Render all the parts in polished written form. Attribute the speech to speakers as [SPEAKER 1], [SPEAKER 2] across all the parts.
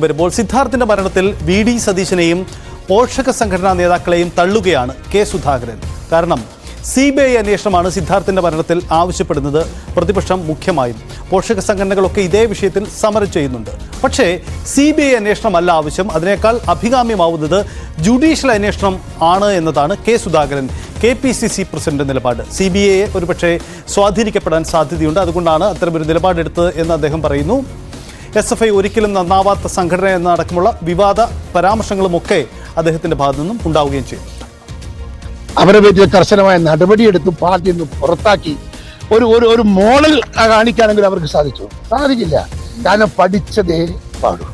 [SPEAKER 1] വരുമ്പോൾ സിദ്ധാർത്ഥിന്റെ മരണത്തിൽ വി.ഡി. സതീശനെയും പോഷക സംഘടനാ നേതാക്കളെയും തള്ളുകയാണ് കെ സുധാകരൻ. കാരണം CBI അന്വേഷണമാണ് സിദ്ധാർത്ഥിന്റെ മരണത്തിൽ ആവശ്യപ്പെടുന്നത്. പ്രതിപക്ഷം മുഖ്യമായും പോഷക സംഘടനകളൊക്കെ ഇതേ വിഷയത്തിൽ സമരം ചെയ്യുന്നുണ്ട്. പക്ഷേ CBI അന്വേഷണമല്ല ആവശ്യം. അതിനേക്കാൾ അഭികാമ്യമാവുന്നത് ജുഡീഷ്യൽ അന്വേഷണം ആണ് എന്നതാണ് കെ സുധാകരൻ KPCC പ്രസിഡന്റ് നിലപാട്. CBI ഒരുപക്ഷെ സ്വാധീനിക്കപ്പെടാൻ സാധ്യതയുണ്ട്. അതുകൊണ്ടാണ് അത്തരമൊരു നിലപാടെടുത്തത് എന്ന് അദ്ദേഹം പറയുന്നു. SFI ഒരിക്കലും നന്നാവാത്ത സംഘടന എന്നടക്കമുള്ള വിവാദ പരാമർശങ്ങളുമൊക്കെ അദ്ദേഹത്തിന്റെ ഭാഗത്തു നിന്നും ഉണ്ടാവുകയും ചെയ്തു.
[SPEAKER 2] അവരെ പറ്റി കർശനമായ നടപടിയെടുത്ത് പാർട്ടി നിന്ന് പുറത്താക്കി ഒരു മോഡൽ കാണിക്കാണെങ്കിൽ അവർക്ക് സാധിക്കില്ല. കാരണം പഠിച്ചതേ പാടൂ.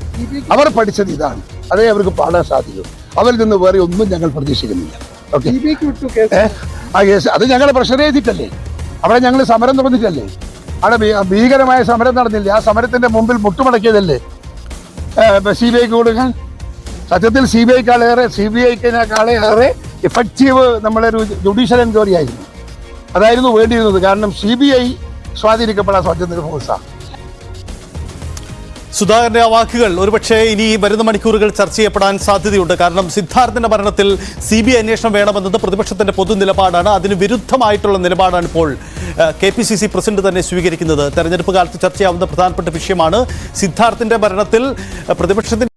[SPEAKER 2] അവർ പഠിച്ചത് ഇതാണ്, അതേ അവർക്ക് പാടാൻ സാധിക്കും. അവരിൽ നിന്ന് വേറെ ഒന്നും ഞങ്ങൾ പ്രതീക്ഷിക്കുന്നില്ല. ആ കേസ് അത് ഞങ്ങളെ പ്രഷർ ചെയ്തിട്ടല്ലേ, അവിടെ ഞങ്ങൾ സമരം തുടങ്ങിയിട്ടല്ലേ, അവിടെ ഭീകരമായ സമരം നടന്നില്ലേ, ആ സമരത്തിന്റെ മുമ്പിൽ മുട്ടുമടക്കിയതല്ലേ CBIക്ക് കൊടുക്കാൻ. സത്യത്തിൽ CBIക്കാളേറെ എഫക്റ്റീവ് നമ്മളൊരു ജുഡീഷ്യൽ എൻക്വയറി ആയിരുന്നു. അതായിരുന്നു വേണ്ടിയിരുന്നത്. കാരണം CBI സ്വാധീനിക്കപ്പെടാൻ സാധ്യതയൊരു ഫോഴ്സാണ്.
[SPEAKER 1] സുധാകരന്റെ ആ വാക്കുകൾ ഒരുപക്ഷെ ഇനി വരുന്ന മണിക്കൂറുകൾ ചർച്ച ചെയ്യപ്പെടാൻ സാധ്യതയുണ്ട്. കാരണം സിദ്ധാർത്ഥിന്റെ മരണത്തിൽ CBI അന്വേഷണം വേണമെന്നത് പ്രതിപക്ഷത്തിന്റെ പൊതു നിലപാടാണ്. അതിന് വിരുദ്ധമായിട്ടുള്ള നിലപാടാണ് ഇപ്പോൾ KPCC പ്രസിഡന്റ് തന്നെ സ്വീകരിക്കുന്നത്. തെരഞ്ഞെടുപ്പ് കാലത്ത് ചർച്ചയാവുന്ന പ്രധാനപ്പെട്ട വിഷയമാണ് സിദ്ധാർത്ഥിന്റെ മരണത്തിൽ പ്രതിപക്ഷത്തിന്റെ